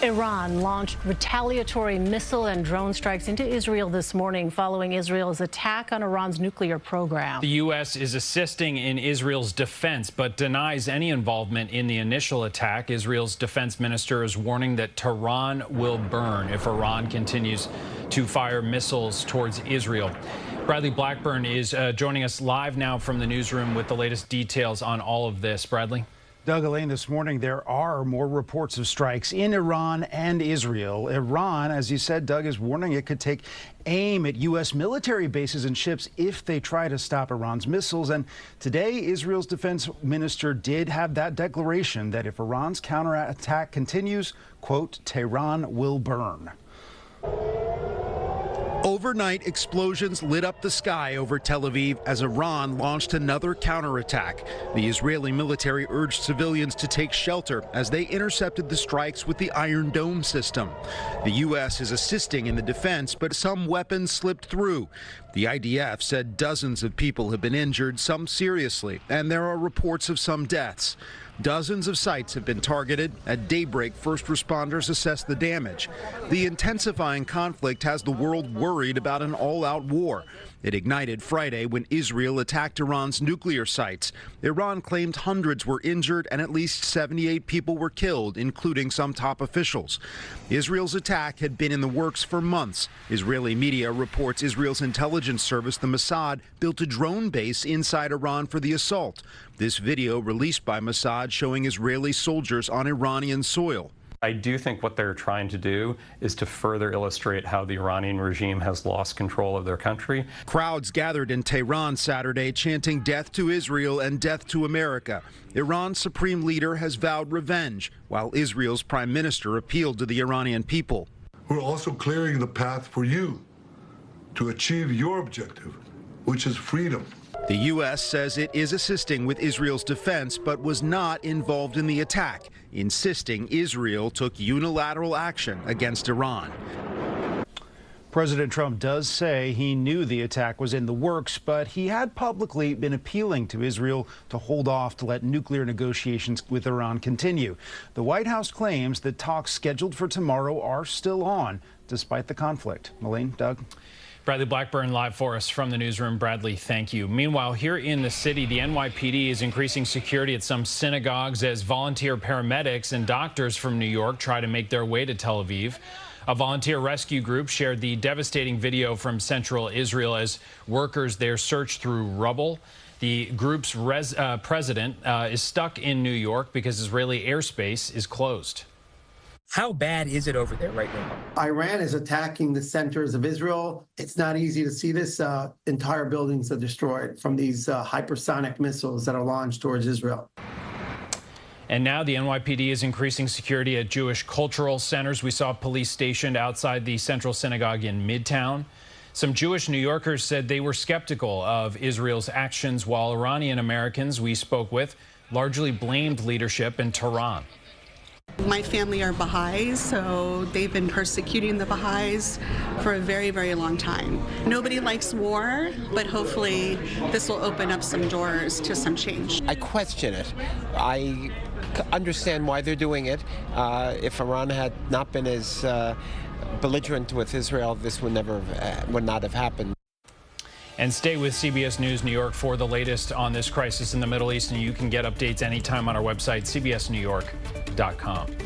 Iran launched retaliatory missile and drone strikes into Israel this morning following Israel's attack on Iran's nuclear program. The U.S. is assisting in Israel's defense, but denies any involvement in the initial attack. Israel's defense minister is warning that Tehran will burn if Iran continues to fire missiles towards Israel. Bradley Blackburn is joining us live now from the newsroom with the latest details on all of this. Bradley? Doug, Elaine, this morning there are more reports of strikes in Iran and Israel. Iran, as you said, Doug, is warning it could take aim at U.S. military bases and ships if they try to stop Iran's missiles. And today, Israel's defense minister did have that declaration that if Iran's counterattack continues, quote, Tehran will burn. Overnight explosions lit up the sky over Tel Aviv as Iran launched another counterattack. The Israeli military urged civilians to take shelter as they intercepted the strikes with the Iron Dome system. The U.S. is assisting in the defense, but some weapons slipped through. The IDF said dozens of people have been injured, some seriously, and there are reports of some deaths. Dozens of sites have been targeted. At daybreak, first responders assess the damage. The intensifying conflict has the world worried about an all-out war. It ignited Friday when Israel attacked Iran's nuclear sites. Iran claimed hundreds were injured and at least 78 people were killed, including some top officials. Israel's attack had been in the works for months. Israeli media reports Israel's intelligence service, the Mossad, built a drone base inside Iran for the assault. This video released by Mossad showing Israeli soldiers on Iranian soil. I do think what they're trying to do is to further illustrate how the Iranian regime has lost control of their country. Crowds gathered in Tehran Saturday chanting death to Israel and death to America. Iran's supreme leader has vowed revenge, while Israel's prime minister appealed to the Iranian people. We're also clearing the path for you to achieve your objective, which is freedom. The U.S. says it is assisting with Israel's defense, but was not involved in the attack, insisting Israel took unilateral action against Iran. President Trump does say he knew the attack was in the works, but he had publicly been appealing to Israel to hold off to let nuclear negotiations with Iran continue. The White House claims that talks scheduled for tomorrow are still on, despite the conflict. Elaine, Doug? Bradley Blackburn live for us from the newsroom. Bradley, thank you. Meanwhile, here in the city, the NYPD is increasing security at some synagogues as volunteer paramedics and doctors from New York try to make their way to Tel Aviv. A volunteer rescue group shared the devastating video from central Israel as workers there search through rubble. The group's president is stuck in New York because Israeli airspace is closed. How bad is it over there right now? Iran is attacking the centers of Israel. It's not easy to see this. Entire buildings are destroyed from these hypersonic missiles that are launched towards Israel. And now the NYPD is increasing security at Jewish cultural centers. We saw police stationed outside the Central Synagogue in Midtown. Some Jewish New Yorkers said they were skeptical of Israel's actions, while Iranian Americans we spoke with largely blamed leadership in Tehran. My family are Baha'is, so they've been persecuting the Baha'is for a very, very long time. Nobody likes war, but hopefully this will open up some doors to some change. I question it. I understand why they're doing it. If Iran had not been as belligerent with Israel, this would not have happened. And stay with CBS News New York for the latest on this crisis in the Middle East, and you can get updates anytime on our website, cbsnewyork.com.